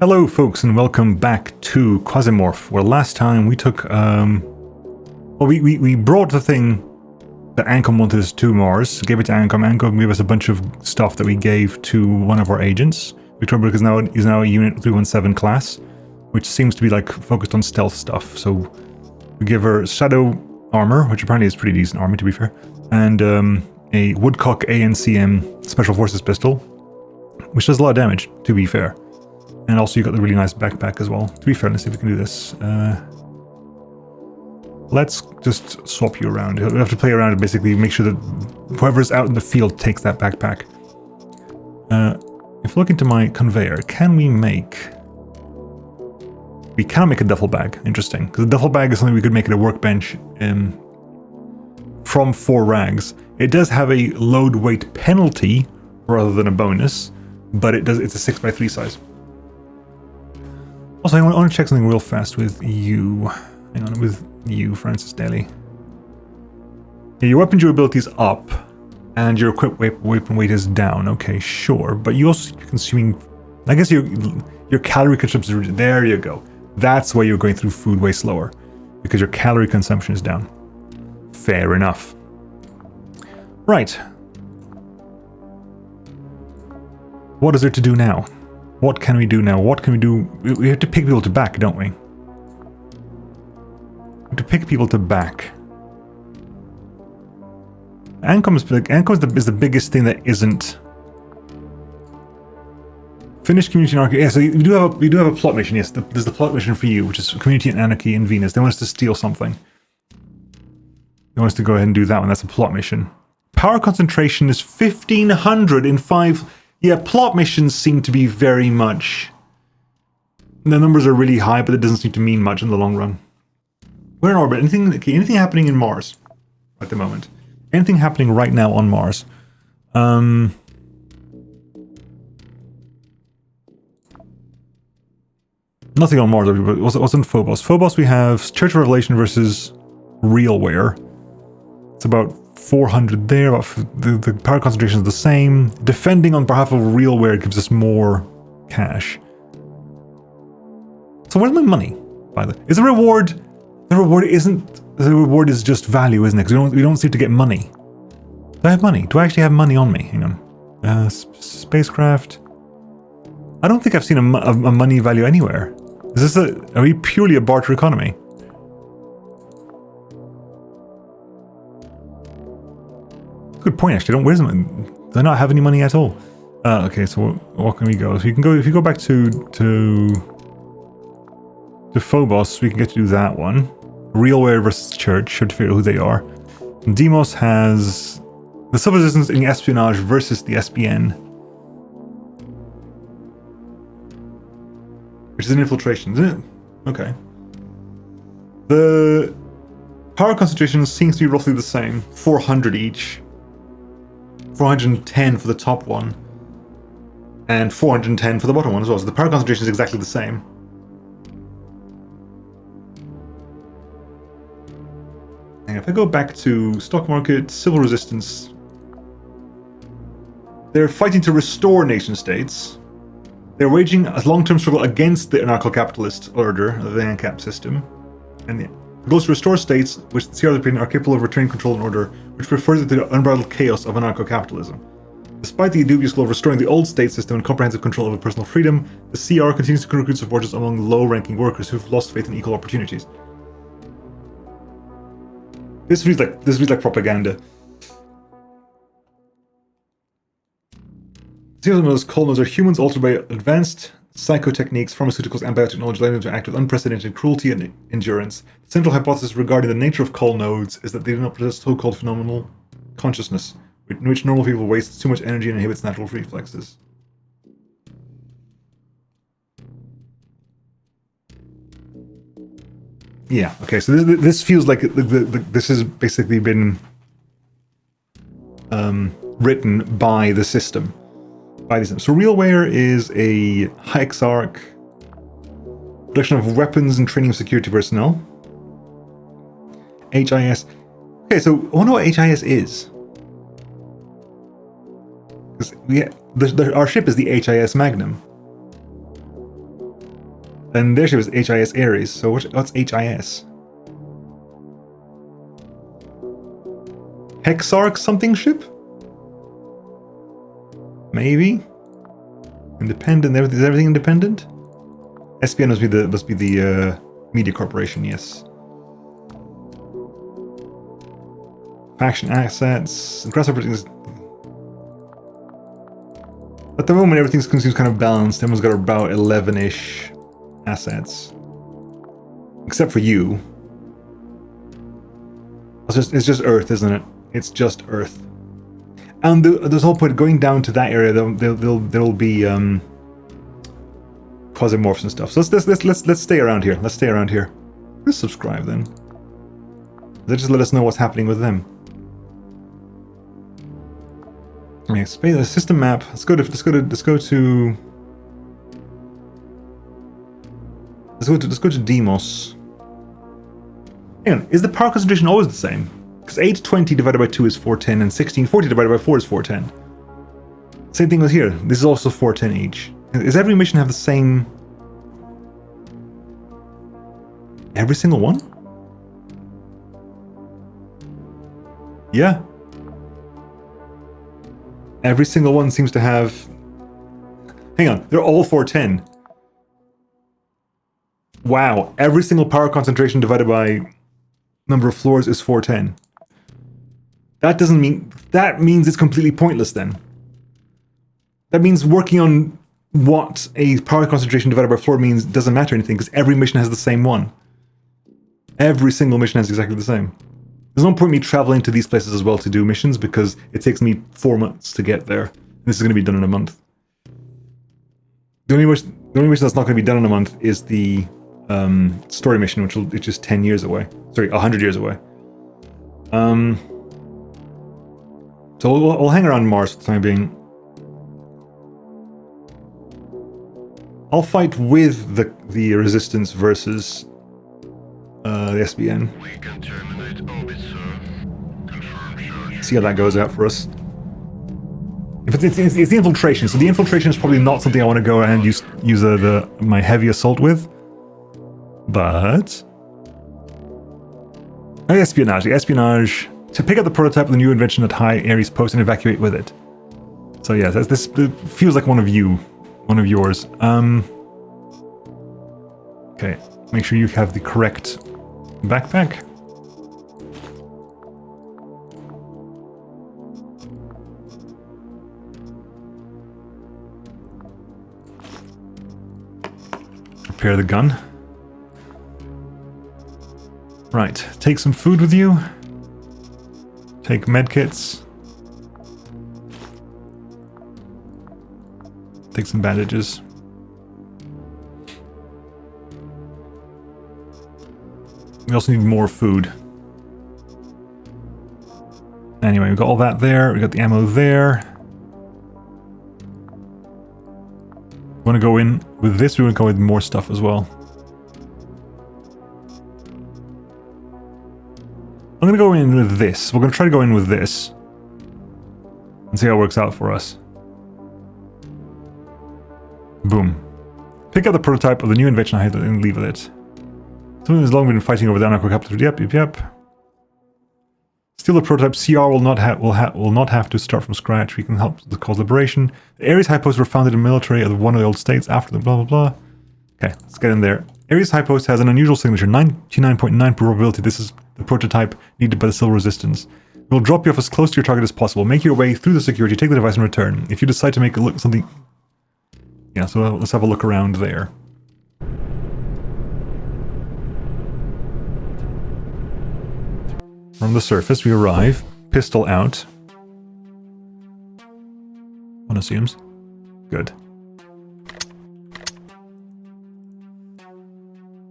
Hello folks and welcome back to Quasimorph, where last time we took, we brought the thing that Ancom wanted us to Mars, gave it to Ancom. Ancom gave us a bunch of stuff that we gave to one of our agents. Victoria is now a Unit 317 class, which seems to be like focused on stealth stuff. So we give her shadow armor, which apparently is pretty decent armor to be fair, and a Woodcock ANCM Special Forces pistol, which does a lot of damage to be fair. And also you got the really nice backpack as well. To be fair, let's see if we can do this. Let's just swap you around. We have to play around and basically make sure that whoever's out in the field takes that backpack. If we look into my conveyor, can we make... We can make a duffel bag. Interesting. Because a duffel bag is something we could make at a workbench from 4 rags. It does have a load weight penalty rather than a bonus, but it's a 6x3 size. Also, I want to check something real fast with you. Hang on, with you, Francis Daly. Yeah, your weapon durability is up, and your equipped weapon weight is down. Okay, sure, but you also keep consuming... I guess your calorie consumption... There you go. That's why you're going through food way slower, because your calorie consumption is down. Fair enough. Right. What is there to do now? What can we do now? What can we do? We have to pick people to back, don't we? We have to pick people to back. Ancom is the biggest thing that isn't... Finish community and anarchy. Yeah, so we do have a plot mission. Yes, there's the plot mission for you, which is community and anarchy in Venus. They want us to steal something. They want us to go ahead and do that one. That's a plot mission. Power concentration is 1500 in 5... Yeah, plot missions seem to be very much... The numbers are really high, but it doesn't seem to mean much in the long run. We're in orbit. Anything happening in Mars at the moment? Anything happening right now on Mars? Nothing on Mars, but what's on Phobos? Phobos we have Church of Revelation versus Realware. It's about 400 there, the power concentration is the same. Defending on behalf of Realware gives us more cash. So where's my money? By the way, is the reward? The reward is just value, isn't it? Because we don't seem to get money. Do I have money? Do I actually have money on me? Hang on. Spacecraft. I don't think I've seen a money value anywhere. Is this are we purely a barter economy? Good point, actually. Do I not have any money at all? Okay, so what can we go? So you can go, if you go back to Phobos, we can get to do that one. Realware versus Church, should figure out who they are. And Deimos has the subresistance in espionage versus the SBN, which is an infiltration, isn't it? Okay. The power concentration seems to be roughly the same, 400 each. 410 for the top one, and 410 for the bottom one as well. So the power concentration is exactly the same. And if I go back to stock market, civil resistance, they're fighting to restore nation states. They're waging a long-term struggle against the anarcho-capitalist order, the ANCAP system, and the goals to restore states which the CRP are capable of returning control and order, which prefers it to the unbridled chaos of anarcho-capitalism. Despite the dubious goal of restoring the old state system and comprehensive control over personal freedom, the CR continues to recruit supporters among low-ranking workers who've lost faith in equal opportunities. This reads like propaganda. Xenomorphs colonies are humans altered by advanced psychotechniques, pharmaceuticals, and biotechnology, allowing them to act with unprecedented cruelty and endurance. The central hypothesis regarding the nature of col nodes is that they do not possess so-called phenomenal consciousness, in which normal people waste too much energy and inhibits natural reflexes. Yeah, okay, so this feels like this has basically been written by the system. So Realware is a high-exarch production of weapons and training of security personnel. HIS. Okay, so I wonder what HIS is. Because our ship is the HIS Magnum. And there she was, HIS Ares. So what's HIS? Hexarch something ship? Maybe? Independent, is everything independent? SPN must be the media corporation, yes. Faction assets, grasshopper is... At the moment everything seems kind of balanced. Everyone's got about 11-ish assets. Except for you. It's just Earth, isn't it? It's just Earth. And there's whole point going down to that area. There'll be Quasimorphs and stuff. So let's stay around here. Let's stay around here. Let's subscribe then. They just let us know what's happening with them. Okay, space system map. Let's go to Demos. Hang on, is the power concentration always the same? Because 820 divided by 2 is 410, and 1640 divided by 4 is 410. Same thing with here. This is also 410 each. Does every mission have the same... Every single one? Yeah. Every single one seems to have... Hang on, they're all 410. Wow, every single power concentration divided by number of floors is 410. That doesn't mean... That means it's completely pointless then. That means working on what a power concentration divided by floor means doesn't matter anything, because every mission has the same one. Every single mission has exactly the same. There's no point me traveling to these places as well to do missions, because it takes me 4 months to get there. This is going to be done in a month. The only mission that's not going to be done in a month is the story mission, which is 10 years away. Sorry, 100 years away. So we'll hang around Mars for the time being. I'll fight with the Resistance versus the SBN. We can terminate orbit, sir. Confirm charge. See how that goes out for us. If it's the infiltration, so the infiltration is probably not something I want to go and use my heavy assault with. But the espionage. To pick up the prototype of the new invention at High Ares Post and evacuate with it. So yeah, this feels like one of yours. Okay, make sure you have the correct backpack. Prepare the gun. Right, take some food with you. Take medkits. Take some bandages. We also need more food. Anyway, we've got all that there. We got the ammo there. We want to go in with this. We want to go with more stuff as well. I'm going to go in with this. We're going to try to go in with this. And see how it works out for us. Boom. Pick up the prototype of the new invention I had and leave with it. Something has long been fighting over the anarcho-capitalist. Yep. Steal the prototype. CR will not have to start from scratch. We can help the cause liberation. The Ares High Posts were founded in the military of one of the old states after the blah blah blah. Okay, let's get in there. Ares High Post has an unusual signature. 99.9% probability this is the prototype needed by the Civil Resistance. We'll drop you off as close to your target as possible. Make your way through the security, take the device and return. If you decide to make it look something... Yeah, so let's have a look around there. From the surface, we arrive. Pistol out. One assumes. Good.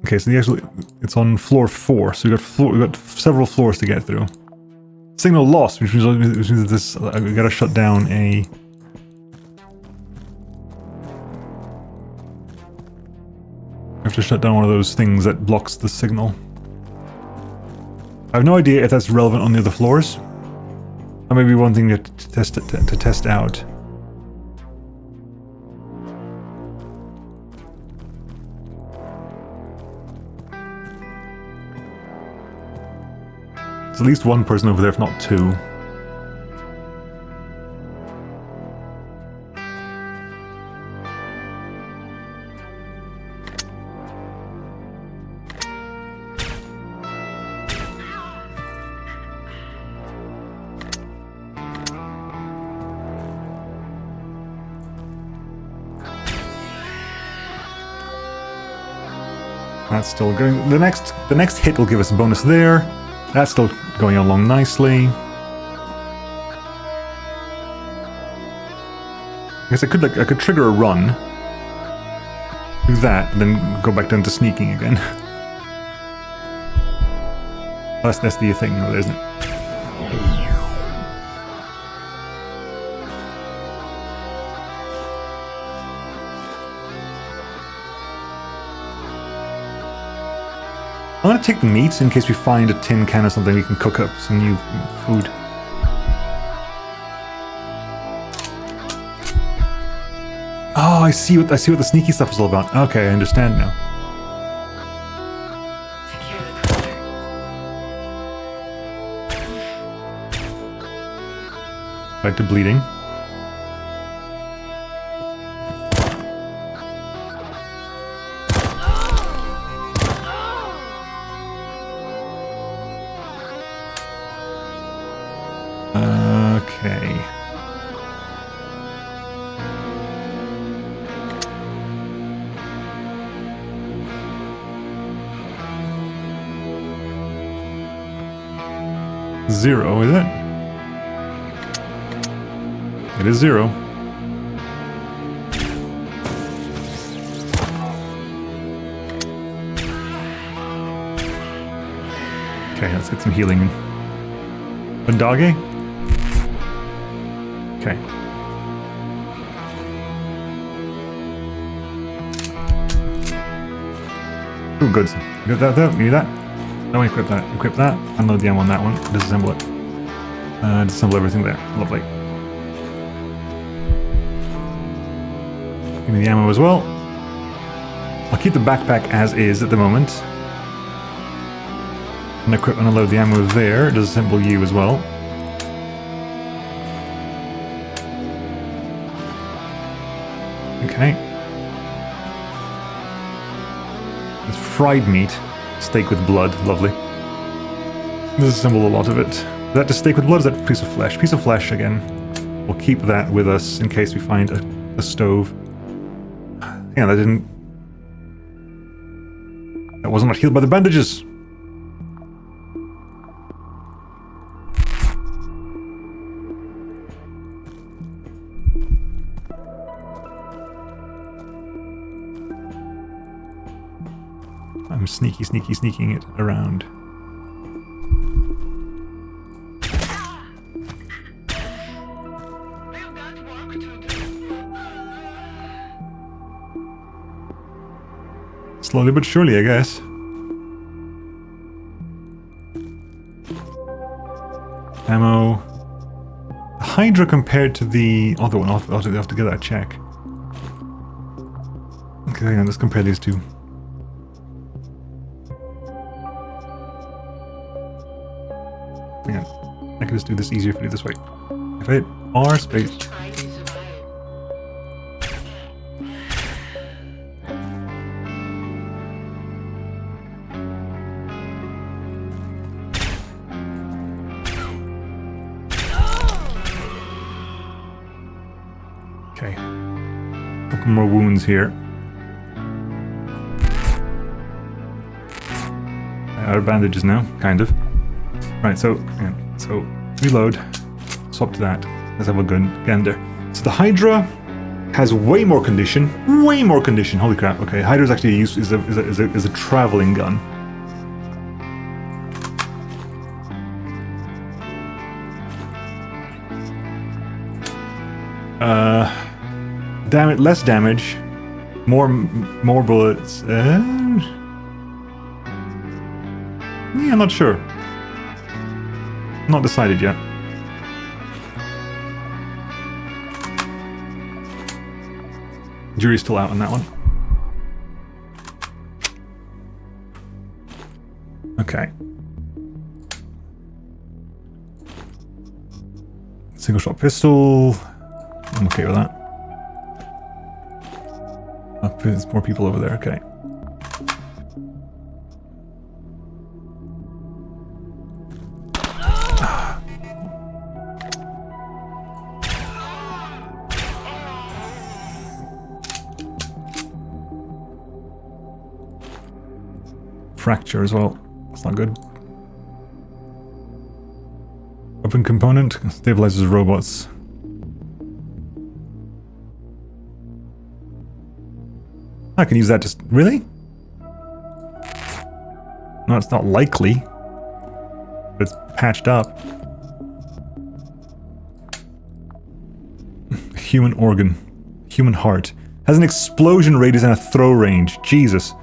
Okay, so it's on floor 4, so we got several floors to get through. Signal lost, which means this we gotta shut down a... We have to shut down one of those things that blocks the signal. I have no idea if that's relevant on the other floors. That may be one thing to test out. at least one person over there, if not two. That's still going. The next hit will give us a bonus there. That's still going along nicely. I guess I could trigger a run, do that, and then go back down to sneaking again. That's the thing, though, isn't it? I'm gonna take the meat in case we find a tin can or something we can cook up some new food. Oh, I see what the sneaky stuff is all about. Okay, I understand now. Back to bleeding. Okay. Zero, is it? It is 0. Okay, let's get some healing in. Bandage? Okay. Ooh, good. You got that there? You need that? No, equip that. Equip that. Unload the ammo on that one. Disassemble it. Disassemble everything there. Lovely. Give me the ammo as well. I'll keep the backpack as is at the moment. And equip and unload the ammo there. Disassemble you as well. Okay. It's fried meat. Steak with blood. Lovely. Disassemble a lot of it. Is that just steak with blood? Is that piece of flesh? Piece of flesh again. We'll keep that with us in case we find a stove. Yeah, that didn't... That wasn't not healed by the bandages. I'm sneaking it around. Slowly but surely, I guess. Ammo. Hydra compared to the other one. I'll have to get that check. Okay, hang on, let's compare these two. Hang on. I can just do this easier if I do it this way. If I hit R space. Okay. A couple more wounds here. Out of bandages now, kind of. Right, so reload. Swap to that. Let's have a good gander. So the Hydra has way more condition. Holy crap! Okay, Hydra's actually is a traveling gun. Less damage, more bullets. Yeah, I'm not sure. Not decided yet. Jury's still out on that one. Okay. Single shot pistol. I'm okay with that. Oh, there's more people over there, okay. Fracture as well. That's not good. Weapon component stabilizes robots. I can use that just... Really? No, it's not likely. But it's patched up. Human organ. Human heart. Has an explosion radius and a throw range. Jesus.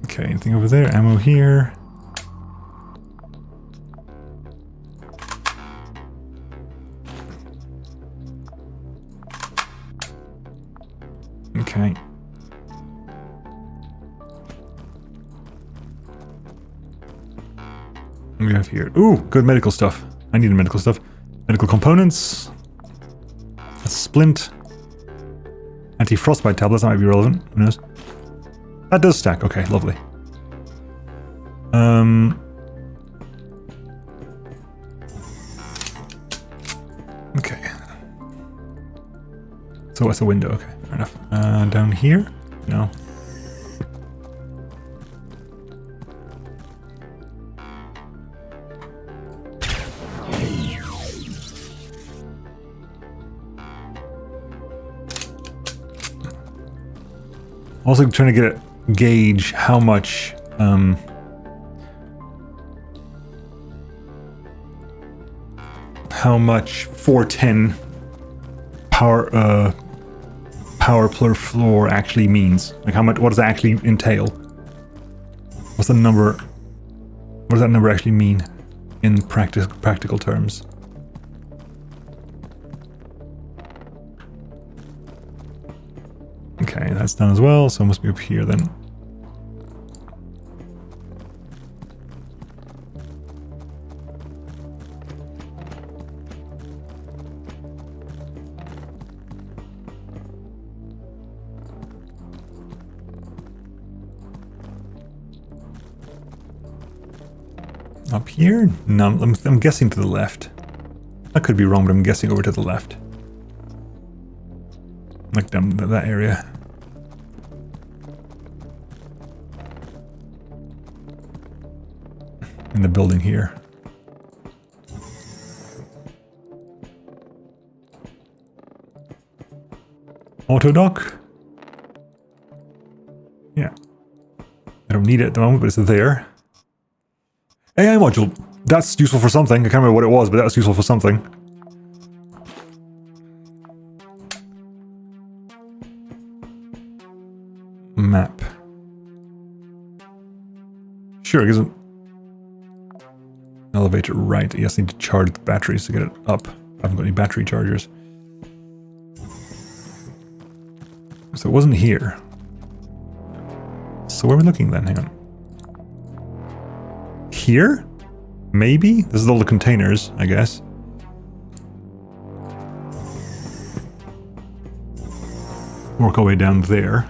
Okay, anything over there? Ammo here. Okay. What do we have here? Ooh, good medical stuff. I need medical stuff. Medical components. A splint. Anti-frostbite tablets, that might be relevant. Who knows? That does stack. Okay, lovely. Okay. So what's the window? Okay, fair enough. Down here? No. Also trying to get a gauge how much how much 410 power per floor actually means. Like how much, what does that actually entail? What's the number? What does that number actually mean in practical terms? Okay, that's done as well, so it must be up here then. Up here? No, I'm guessing to the left. I could be wrong, but I'm guessing over to the left. Like down that area. In the building here. Auto dock? Yeah. I don't need it at the moment, but it's there. AI module. That's useful for something. I can't remember what it was, but that was useful for something. Map. Sure, it gives it elevator right. Yes, I need to charge the batteries to get it up. I haven't got any battery chargers. So it wasn't here. So where are we looking then? Hang on. Here? Maybe? This is all the containers, I guess. Work our way down there.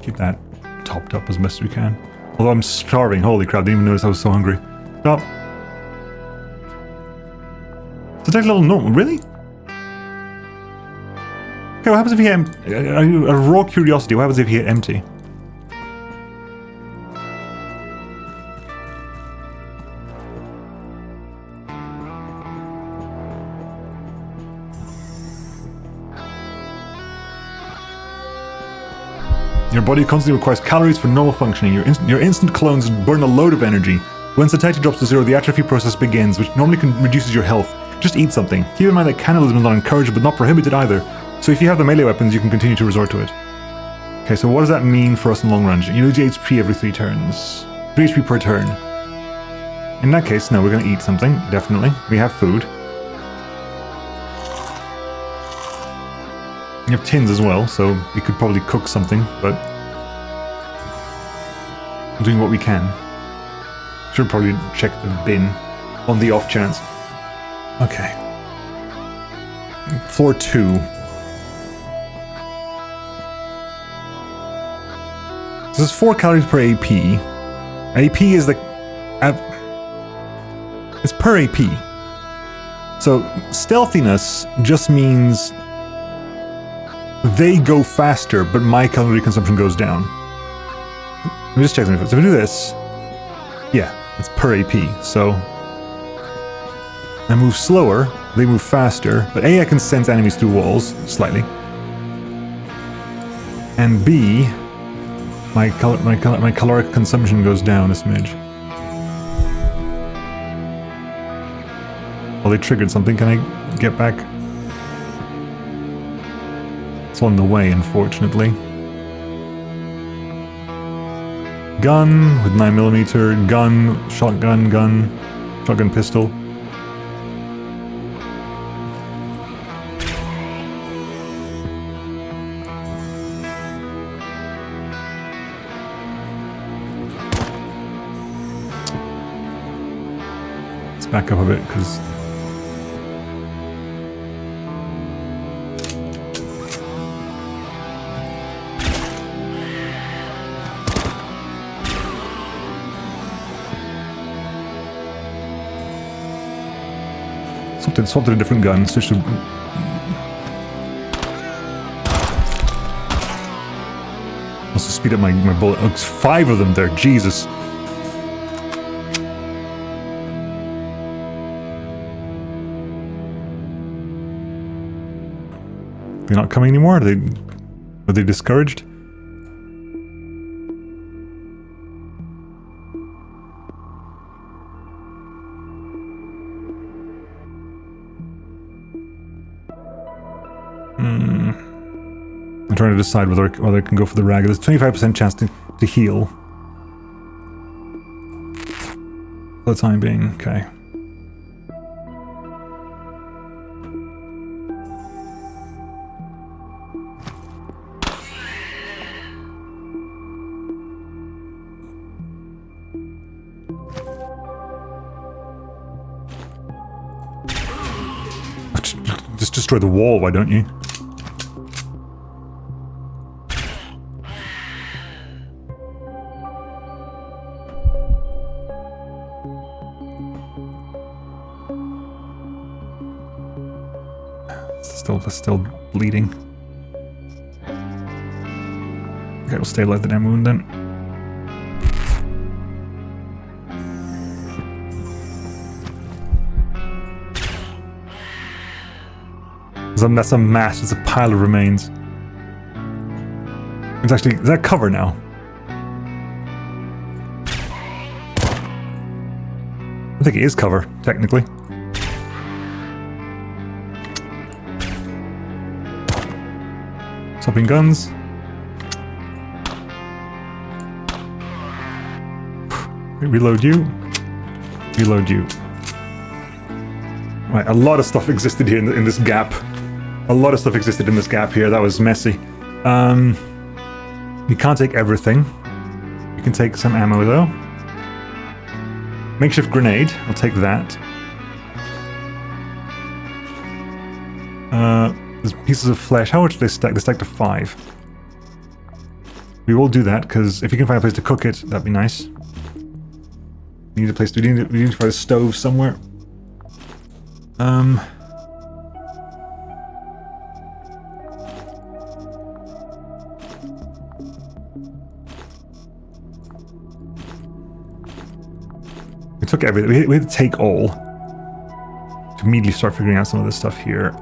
Keep that topped up as best we can. Although I'm starving. Holy crap, didn't even notice I was so hungry. Stop. Detect level normal. Really? Okay, what happens if you hit a raw curiosity, what happens if you hit empty? Your body constantly requires calories for normal functioning. Your instant clones burn a load of energy. When satiety drops to zero, the atrophy process begins, which normally reduces your health. just eat something. Keep in mind that cannibalism is not encouraged but not prohibited either. So if you have the melee weapons, you can continue to resort to it. Okay, so what does that mean for us in long run? You lose HP every 3 turns. 3 HP per turn. In that case, no, we're going to eat something, definitely. We have food. We have tins as well, so we could probably cook something, but... doing what we can. Should probably check the bin on the off chance. Okay. Floor 2. This is 4 calories per AP. AP is the... it's per AP. So, stealthiness just means they go faster, but my calorie consumption goes down. Let me just check something. So if we do this, yeah, it's per AP. So I move slower, they move faster, but A, I can sense enemies through walls, slightly. And B, my caloric consumption goes down a smidge. Well, they triggered something. Can I get back? It's on the way, unfortunately. Gun with 9mm, gun, shotgun pistol. Let's back up a bit, because... swapped to a different gun, switched to... Also speed up my bullet. Oh, it's 5 of them there, Jesus. They're not coming anymore? Are they discouraged? I'm trying to decide whether I can go for the rag. There's 25% chance to heal. For the time being, okay. Just destroy the wall, why don't you? Still bleeding. Okay, we'll stabilize the damn wound then. That's a mass, it's a pile of remains. It's actually, is that cover now? I think it is cover, technically. Swapping guns. Reload you. Reload you. Right, a lot of stuff existed here in this gap. A lot of stuff existed in this gap here. That was messy. You can't take everything. You can take some ammo though. Makeshift grenade. I'll take that. There's pieces of flesh. How much do they stack? They stack to 5. We will do that, because if you can find a place to cook it, that'd be nice. We need a place to... We need to find a stove somewhere. We took everything. We had to take all. To immediately start figuring out some of this stuff here.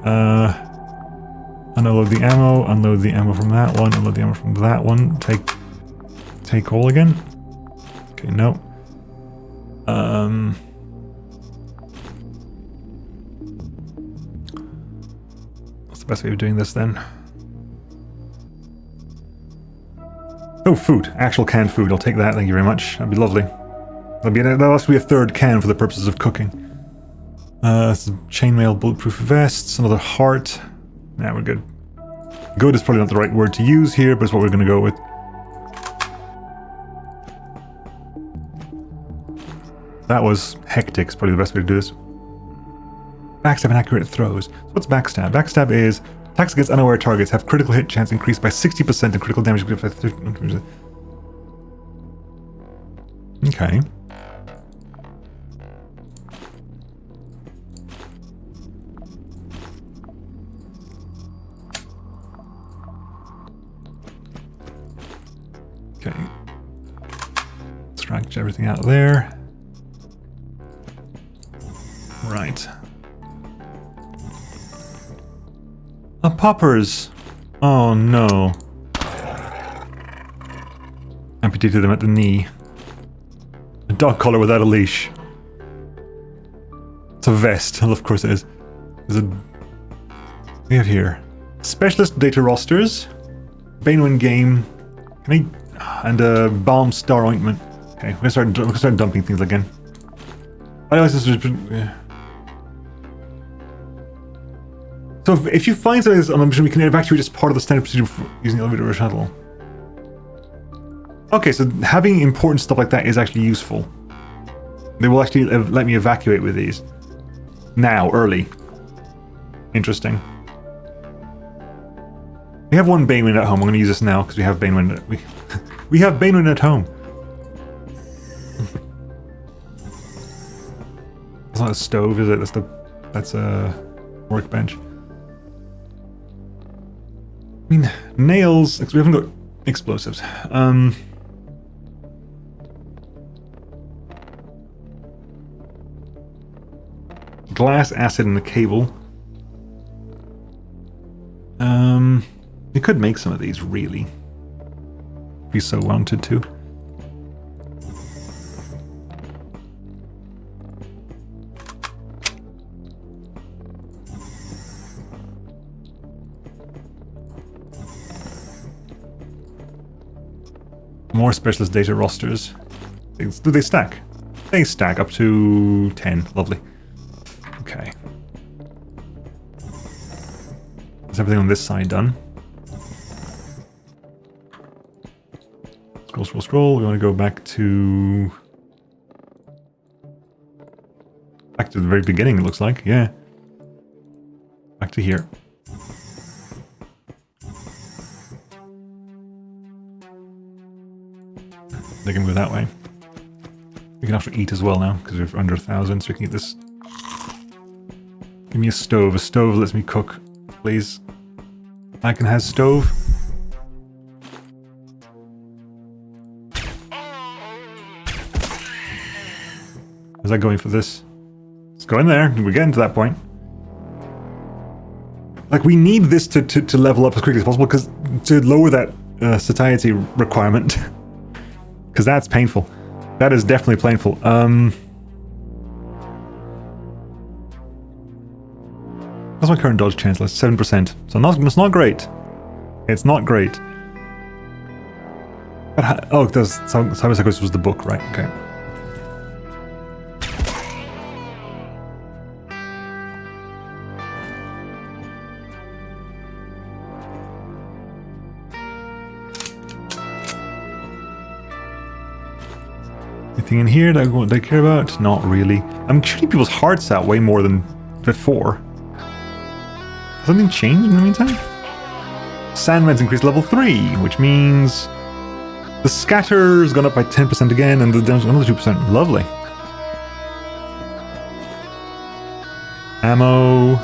Unload the ammo. Unload the ammo from that one. Unload the ammo from that one. Take all again. Okay, no. the best way of doing this then. Oh, food. Actual canned food. I'll take that. Thank you very much. That'd be lovely. That'll have to be a third can for the purposes of cooking. Chainmail bulletproof vests. Another heart. Nah, we're good. Good is probably not the right word to use here, but it's what we're going to go with. That was hectic. It's probably the best way to do this. Backstab and accurate throws. So what's backstab? Backstab is attacks against unaware targets have critical hit chance increased by 60% and critical damage increased by 30%. Okay. Okay. Extract everything out there. Right. Poppers! Oh no. Amputated them at the knee. A dog collar without a leash. It's a vest. Of course it is. There's a... we have here. Specialist data rosters. Banewind game. And a balm star ointment. Okay, we're going to start dumping things again. Otherwise this was... yeah. So if you find something on a mission, we can evacuate as part of the standard procedure for using the elevator or shuttle. Okay, so having important stuff like that is actually useful. They will actually let me evacuate with these. Now, early. Interesting. We have one Banewind at home. I'm going to use this now because we have Banewind. We have Banewind at home. It's not a stove, is it? That's a workbench. I mean, nails... we haven't got explosives. Glass, acid, and a cable. You could make some of these, really. If you so wanted to. More specialist data rosters. Do they stack? They stack up to 10. Lovely. Okay. Is everything on this side done? Scroll, scroll, scroll. We want to go back to... back to the very beginning, it looks like. Yeah. Back to here. They can move that way. We can actually eat as well now, because we're under 1,000, so we can eat this. Give me a stove. A stove lets me cook, please. I can have stove. Is that going for this? Let's go in there. We're getting to that point. Like, we need this to level up as quickly as possible, because to lower that satiety requirement. Because that's painful. That is definitely painful. What's my current dodge chance? 7%. So it's not great. It's not great. But oh, Cyber Psychosis was the book, right? Okay. Anything in here that they care about? Not really. I'm shooting people's hearts out way more than before. Has something changed in the meantime? Sandman's increased level 3, which means the scatter's gone up by 10% again, and the damage another 2%. Lovely. Ammo.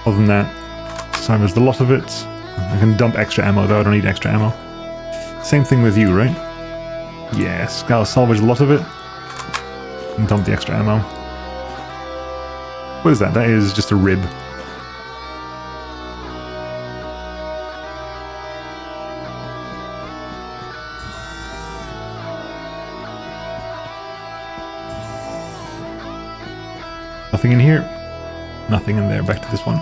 Other than that, sorry, there's a lot of it. I can dump extra ammo though. I don't need extra ammo. Same thing with you, right? Yes, gotta salvage a lot of it. And dump the extra ammo. What is that? That is just a rib. Nothing in here. Nothing in there. Back to this one.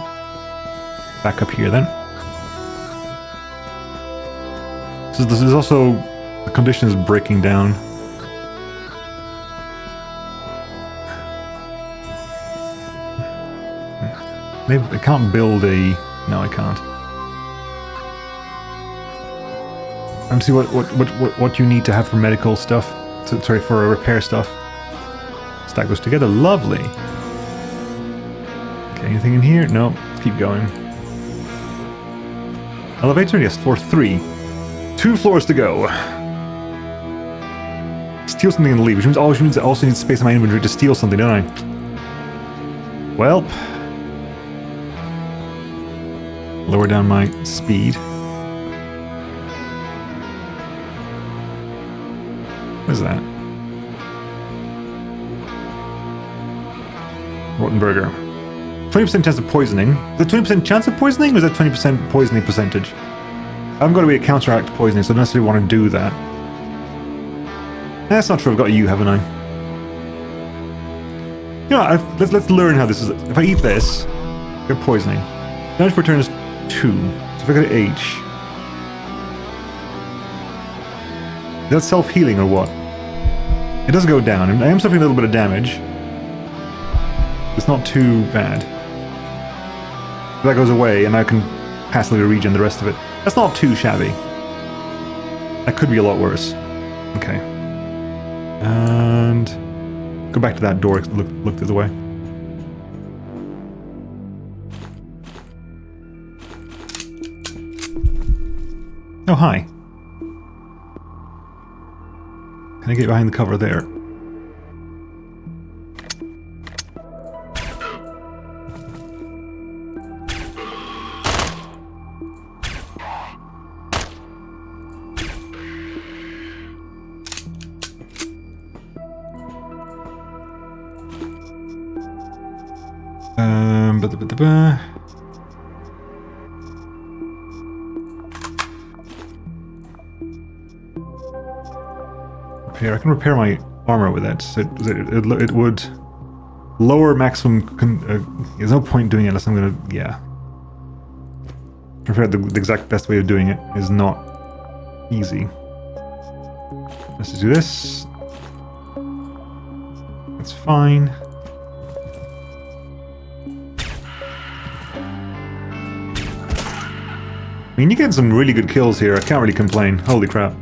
back up here then. So this is also, the condition is breaking down. Maybe I can't build a, no I can't. And see what you need to have for medical stuff, sorry, for repair stuff. Stack those together, lovely. Okay, anything in here? No, let's keep going. Elevator, yes, floor 3. 2 floors to go. Steal something and leave, which means I also need space in my inventory to steal something, don't I? Well, lower down my speed. What is that? Rotten burger. 20% chance of poisoning. Is that 20% chance of poisoning, or is that 20% poisoning percentage? I've got to be a counteract poisoning, so I don't necessarily want to do that. That's not true, I've got you, haven't I? You know, let's learn how this is. If I eat this, I get poisoning. Damage per turn is 2. So if I go to H... Is that self-healing or what? It does go down, and I am suffering a little bit of damage. It's not too bad. That goes away, and I can passively regen the rest of it. That's not too shabby. That could be a lot worse. Okay. And... go back to that door, look the other way. Oh, hi. Can I get behind the cover there? Repair. I can repair my armor with it. So it would lower maximum. There's no point doing it unless I'm gonna. Yeah. Repair the exact best way of doing it is not easy. Let's just do this. That's fine. I mean, you get some really good kills here. I can't really complain. Holy crap.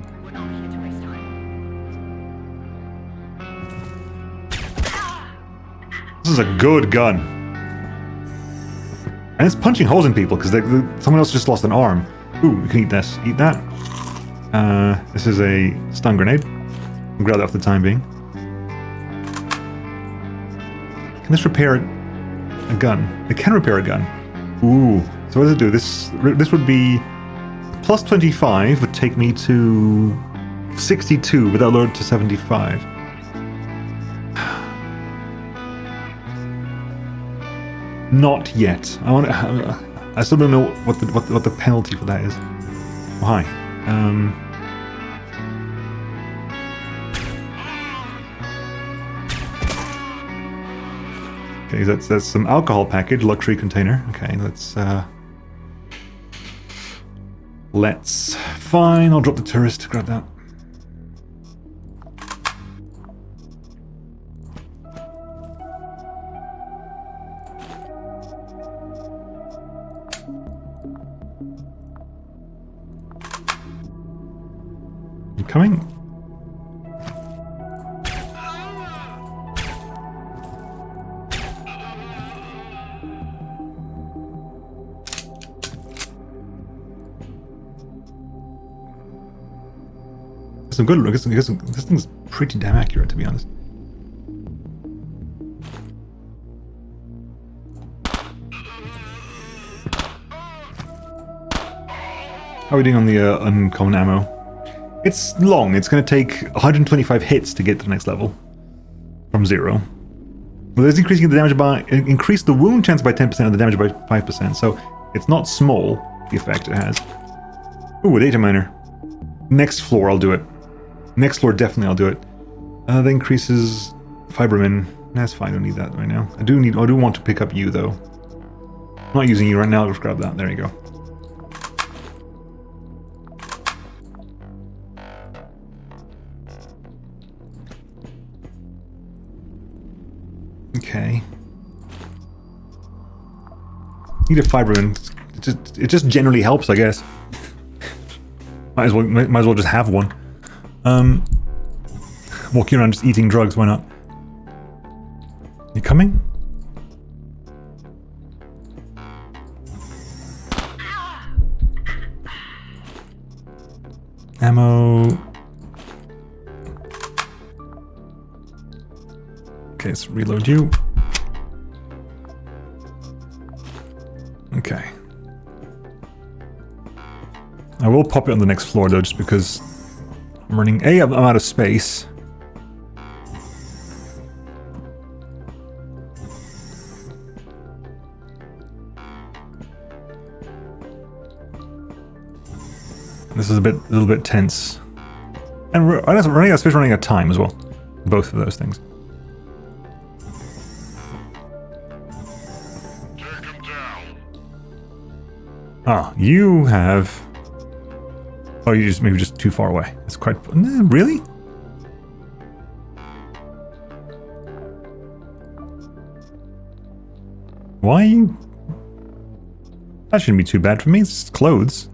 This is a good gun. And it's punching holes in people because someone else just lost an arm. Ooh, you can eat this. Eat that. This is a stun grenade. I'll grab that for the time being. Can this repair a gun? It can repair a gun. Ooh. So what does it do? This would be plus 25 would take me to 62, but that lowered to 75. Not yet. I still don't know what the penalty for that is. Oh, hi. Okay, that's some alcohol package, luxury container. Okay, let's fine. I'll drop the tourist. Grab that. You coming? Some good. I guess this thing's pretty damn accurate, to be honest. How are we doing on the uncommon ammo? It's long. It's going to take 125 hits to get to the next level from 0. Well, there's increasing the damage by increase the wound chance by 10% and the damage by 5%. So it's not small, the effect it has. Ooh, a data miner. Next floor, I'll do it. Next floor, definitely I'll do it. That increases Fiberman. That's fine, I don't need that right now. I do want to pick up you, though. I'm not using you right now, I'll just grab that. There you go. Okay. Need a fiberman. It just generally helps, I guess. might as well just have one. Walking around just eating drugs, why not? You coming? Ammo. Okay, let's reload you. Okay. I will pop it on the next floor though, just because I'm running. I'm out of space. This is a little bit tense, and we're running out of space, running out of time as well. Both of those things. Take him down. Ah, you have. Oh, you just maybe just too far away. It's quite. Really? Why are you? That shouldn't be too bad for me. It's just clothes.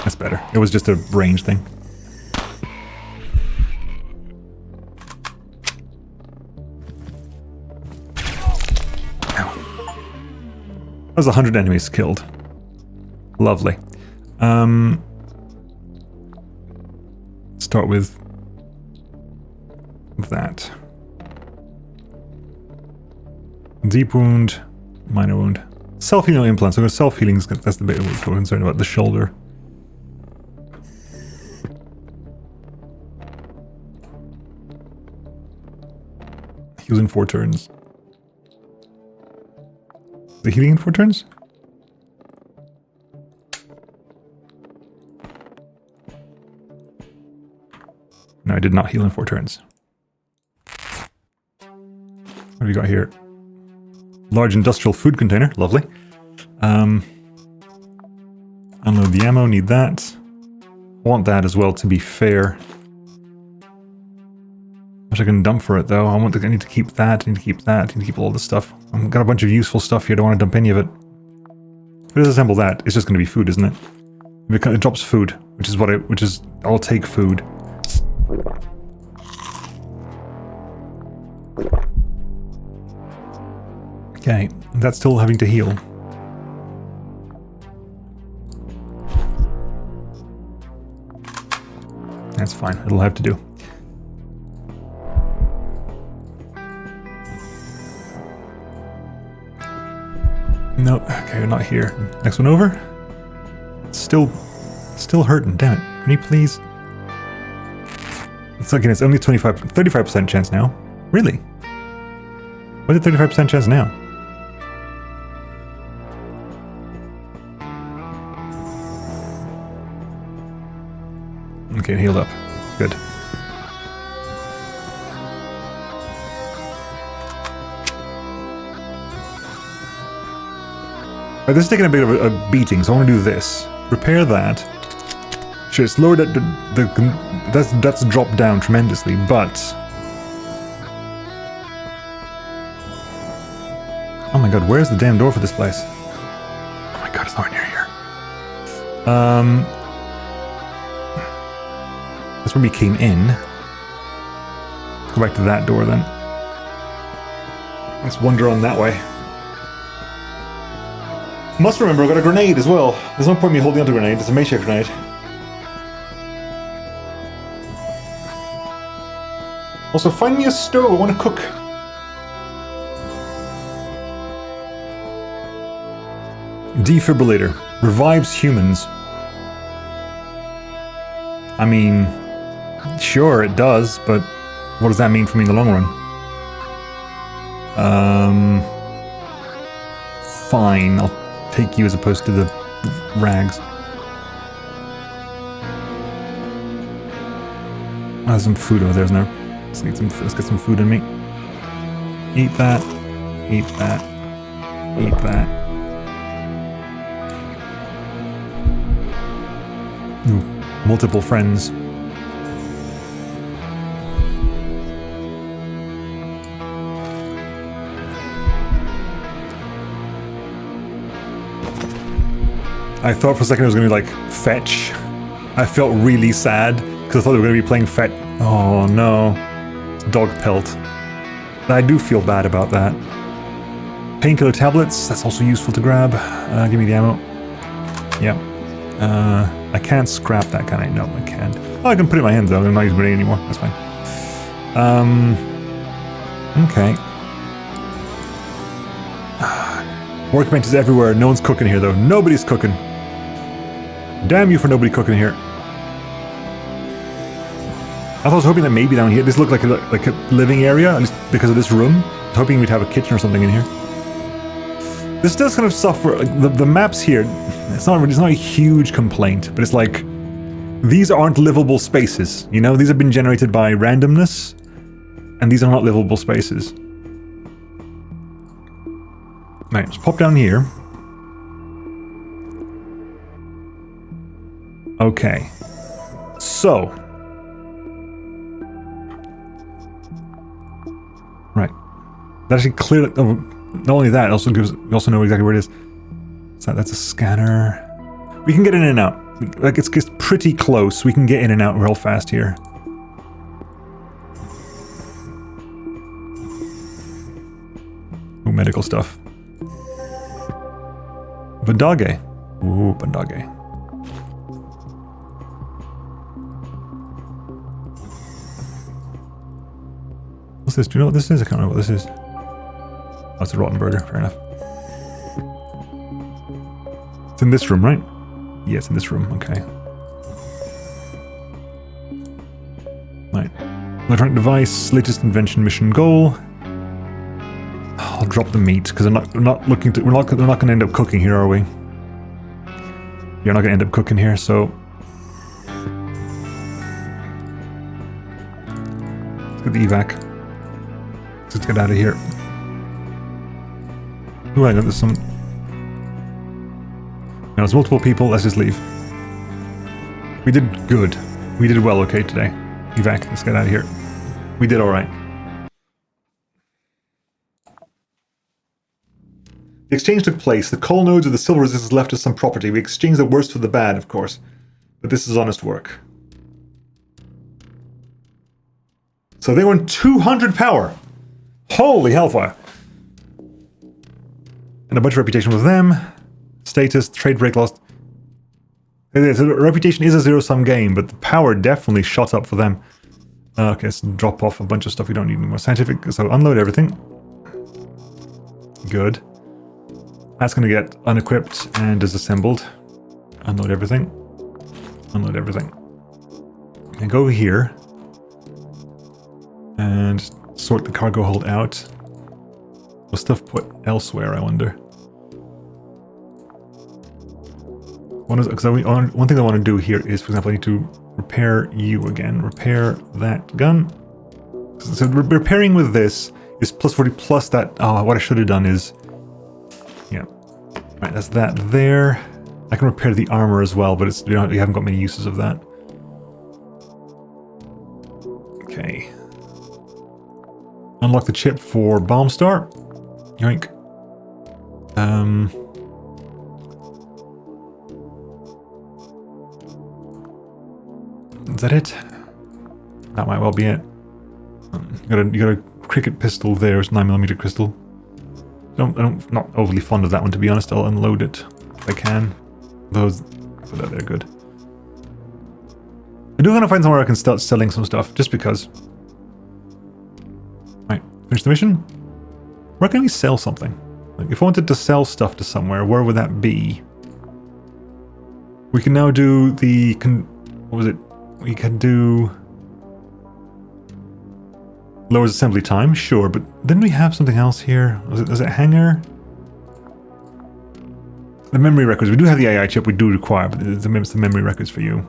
That's better. It was just a range thing. Ow. That was 100 enemies killed. Lovely. Start with that. Deep wound, minor wound. Self-healing implants. So self-healing, that's the bit we're concerned about. The shoulder. Heals in 4 turns. The healing in 4 turns? No, I did not heal in 4 turns. What have we got here? Large industrial food container. Lovely. Unload the ammo. Need that. I want that as well, to be fair. Much I can dump for it though. I need to keep that. I need to keep that. I need to keep all this stuff. I've got a bunch of useful stuff here. I don't want to dump any of it. If I disassemble that, it's just going to be food, isn't it? It drops food, which is I'll take food. Okay, that's still having to heal. That's fine. It'll have to do. No, okay, you're not here. Next one over. Still hurting. Damn it. Can you please? It's again. It's only 35% chance now. Really? What's the 35% chance now? Okay, healed up. Good. Right, this is taking a bit of a beating, so I want to do this. Repair that. Sure, it's lowered that's dropped down tremendously, but... Oh my god, where's the damn door for this place? Oh my god, it's nowhere near here. That's where we came in. Let's go back to that door then. Let's wander on that way. Must remember, I've got a grenade as well. There's no point in me holding onto a grenade. It's a makeshift grenade. Also, find me a stove. I want to cook. Defibrillator. Revives humans. I mean, sure it does, but what does that mean for me in the long run? Fine. I'll take you as opposed to the rags. There's some food over there, isn't there? Let's get some food in me. Eat that. Eat that. Eat that. Ooh, multiple friends. I thought for a second it was going to be like fetch. I felt really sad because I thought they were going to be playing fetch. Oh no. It's dog pelt. I do feel bad about that. Painkiller tablets, that's also useful to grab. Give me the ammo. Yeah. I can't scrap that, can I? No, I can't. Oh, I can put it in my hands though. I'm not using it anymore. That's fine. Okay. Workbenches everywhere. No one's cooking here though. Nobody's cooking. Damn you for nobody cooking here. I was hoping that maybe down here, this looked like a living area, at least because of this room. I was hoping we'd have a kitchen or something in here. This does kind of suffer, like the maps here, it's not a huge complaint, but it's like, these aren't livable spaces, you know? These have been generated by randomness, and these are not livable spaces. Right, let's pop down here. Okay. So. Right. That actually clearly... Oh, not only that, it also gives... We also know exactly where it is. So that's a scanner. We can get in and out. Like, it's pretty close. We can get in and out real fast here. Ooh, medical stuff. Bandage. Ooh, bandage. What's this? Do you know what this is? I can't remember what this is. Oh, it's a rotten burger. Fair enough. It's in this room, right? Yeah, it's in this room. Okay. Right. Electronic device, latest invention, mission goal. I'll drop the meat because we're not going to end up cooking here, are we? You're not going to end up cooking here, so let's get the evac. Let's get out of here. Ooh, I know there's some. Now there's multiple people. Let's just leave. We did good. We did well. Okay today. Evac. Let's get out of here. We did all right. The exchange took place. The coal nodes of the silver resistance left us some property. We exchanged the worst for the bad, of course. But this is honest work. So they won 200 power. Holy hellfire. And a bunch of reputation with them. Status, trade break lost. So reputation is a zero-sum game, but the power definitely shot up for them. Okay, let's drop off a bunch of stuff we don't need anymore. Scientific, so unload everything. Good. That's going to get unequipped and disassembled. Unload everything. Unload everything. And go over here. And sort the cargo hold out. Was stuff put elsewhere, I wonder? One thing I want to do here is, for example, I need to repair you again. Repair that gun. So repairing with this is plus 40 plus that. Oh, what I should have done is... Yeah. Right, that's that there. I can repair the armor as well, but it's, you haven't got many uses of that. Okay. Unlock the chip for Bomb Star. Yoink. Is that it? That might well be it. You got a cricket pistol there. It's 9mm crystal. I'm not overly fond of that one, to be honest. I'll unload it if I can. Those, put that there, good. I do want to find somewhere I can start selling some stuff, just because. Right, finish the mission. Where can we sell something? Like, if I wanted to sell stuff to somewhere, where would that be? We can now do the... what was it? We can do... Lowers assembly time, sure, but didn't we have something else here? Was it hangar? The memory records. We do have the AI chip we do require, but it's the memory records for you.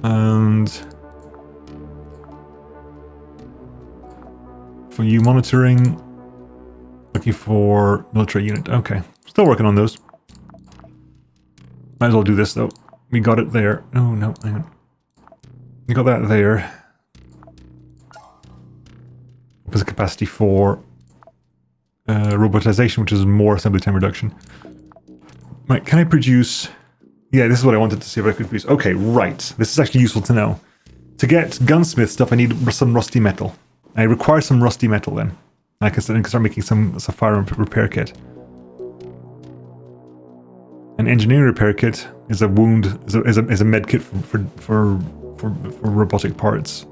And... For you monitoring. Looking for military unit. Okay. Still working on those. Might as well do this though. We got it there. Oh no, hang on. We got that there. Opens the capacity for robotization, which is more assembly time reduction. Right, can I produce... Yeah, this is what I wanted to see if I could produce. Okay, right. This is actually useful to know. To get gunsmith stuff, I need some rusty metal. I require some rusty metal then. I can start making some firearm repair kit. An engineering repair kit is a wound, is a med kit for robotic parts.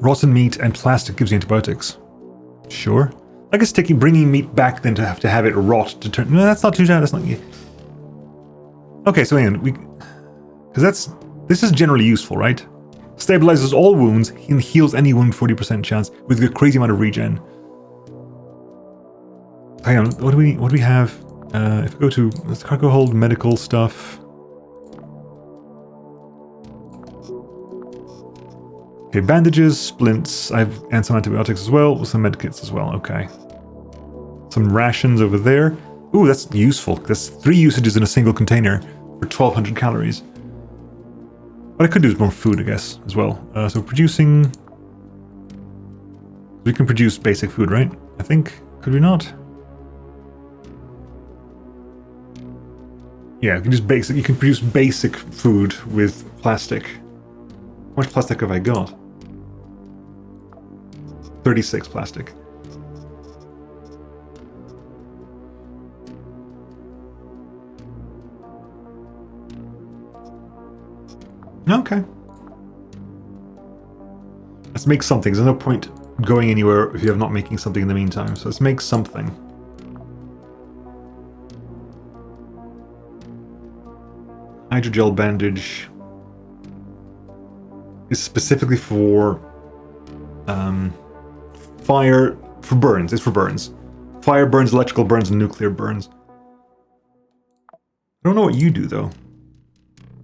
Rotten meat and plastic gives you antibiotics. Sure. I guess bringing meat back then to have it rot to turn... No, that's not too bad. That's not... Okay, so hang on. This is generally useful, right? Stabilizes all wounds and heals any wound 40% chance with a crazy amount of regen. Hang on, what do we have? If we go to let's cargo hold medical stuff. Okay, bandages, splints, and some antibiotics as well, with some medkits as well, okay. Some rations over there. Ooh, that's useful. That's 3 usages in a single container for 1200 calories. What I could do is more food, I guess, as well. So producing... We can produce basic food, right? I think. Could we not? Yeah, you can produce basic food with plastic. How much plastic have I got? 36 plastic. Okay. Let's make something. There's no point going anywhere if you're not making something in the meantime. So let's make something. Hydrogel bandage is specifically for fire, for burns. It's for burns. Fire burns, electrical burns, and nuclear burns. I don't know what you do though.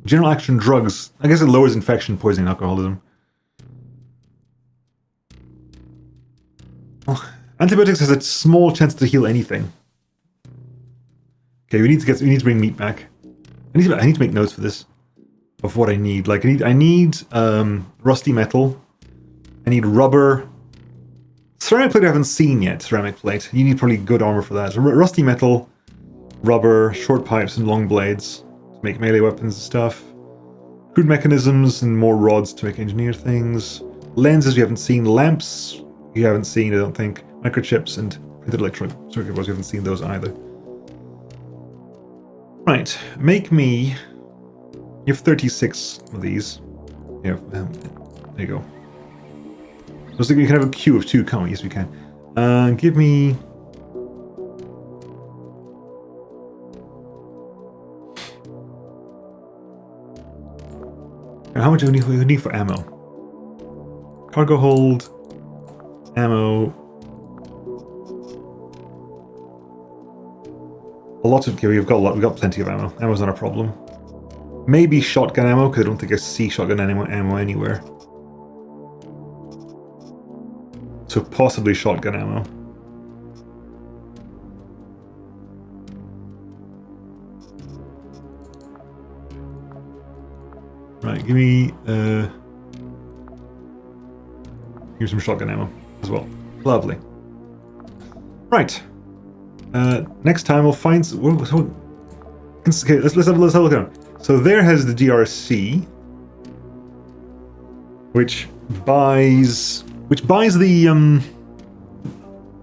General action drugs. I guess it lowers infection, poisoning, alcoholism. Oh, antibiotics has a small chance to heal anything. Okay, we need to bring meat back. I need to make notes for this of what I need. Like I need rusty metal. I need rubber. Ceramic plate I haven't seen yet. Ceramic plate. You need probably good armor for that. Rusty metal, rubber, short pipes, and long blades to make melee weapons and stuff. Crude mechanisms and more rods to make engineer things. Lenses you haven't seen. Lamps you haven't seen, I don't think. Microchips and printed electronic circuit boards, you haven't seen those either. Right, make me... You have 36 of these. Yeah, there you go. So you can have a queue of 2, can't we? Yes, we can. Give me... And how much do we need for ammo? Cargo hold, ammo. A lot of... Okay, we've got plenty of ammo. Ammo's not a problem. Maybe shotgun ammo, because I don't think I see shotgun ammo anywhere. So possibly shotgun ammo. Right, give me some shotgun ammo as well. Lovely. Right. Next time we'll find. Okay, let's have a look at it. So there has the DRC, which buys the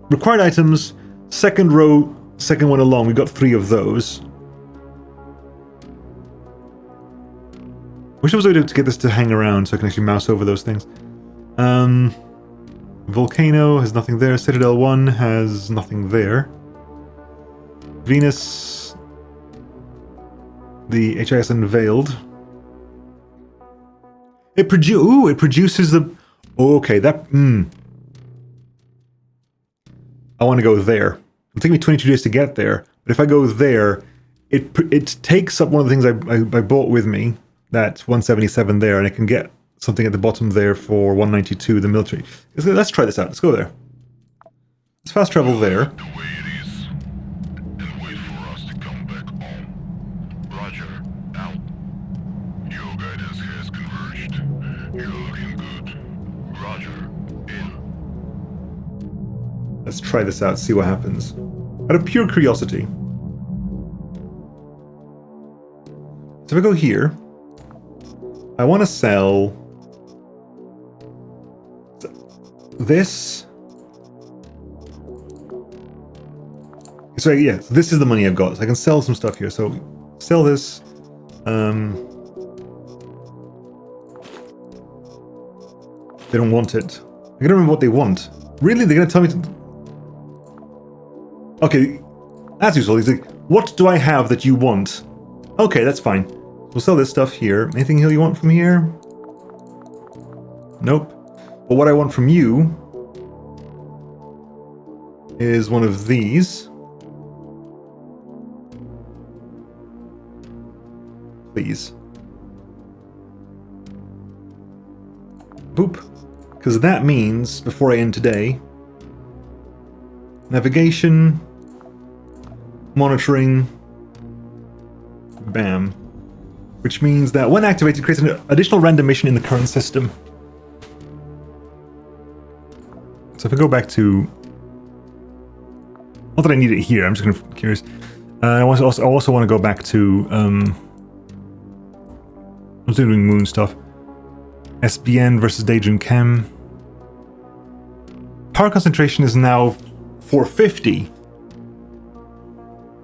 required items. Second row, second one along. We've got 3 of those. Wish there was a way to get this to hang around so I can actually mouse over those things. Volcano has nothing there. Citadel 1 has nothing there. Venus, the HIS Unveiled. It produces the... Oh, okay, that... I want to go there. It'll take me 22 days to get there, but if I go there, it takes up one of the things I bought with me, that 177 there, and I can get something at the bottom there for 192, the military. Let's try this out. Let's go there. Let's fast travel there. The way it is, and wait for us to come back home. Roger, out. Your guidance has converged. You're looking good. Roger, in. Let's try this out, see what happens. Out of pure curiosity. So if I go here, I want to sell this. So yeah, this is the money I've got. So I can sell some stuff here. So sell this. They don't want it. I gotta remember what they want. Really? They're gonna tell me to... Okay, that's useful. He's like, what do I have that you want? Okay, that's fine. We'll sell this stuff here. Anything you want from here? Nope. But what I want from you is one of these. Please. Boop. Because that means, before I end today, navigation, monitoring, bam. Which means that when activated, it creates an additional random mission in the current system. So if I go back to... Not that I need it here, I'm just kind of curious. I also want to go back to... I was doing moon stuff. SBN versus Daedrin Chem. Power concentration is now 450.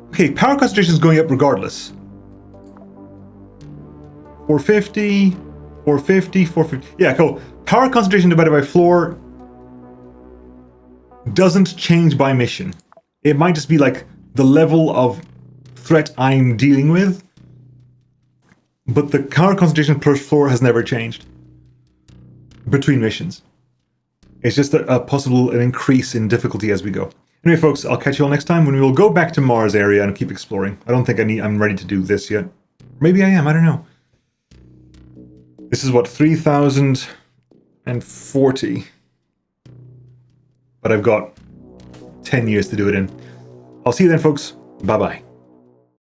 Okay, power concentration is going up regardless. 450, 450, 450. Yeah, cool. Power concentration divided by floor doesn't change by mission. It might just be like the level of threat I'm dealing with, but the power concentration per floor has never changed between missions. It's just a possible an increase in difficulty as we go. Anyway, folks, I'll catch you all next time when we will go back to Mars area and keep exploring. I don't think I'm ready to do this yet. Maybe I am, I don't know. This is what, 3040. But I've got 10 years to do it in. I'll see you then, folks. Bye-bye.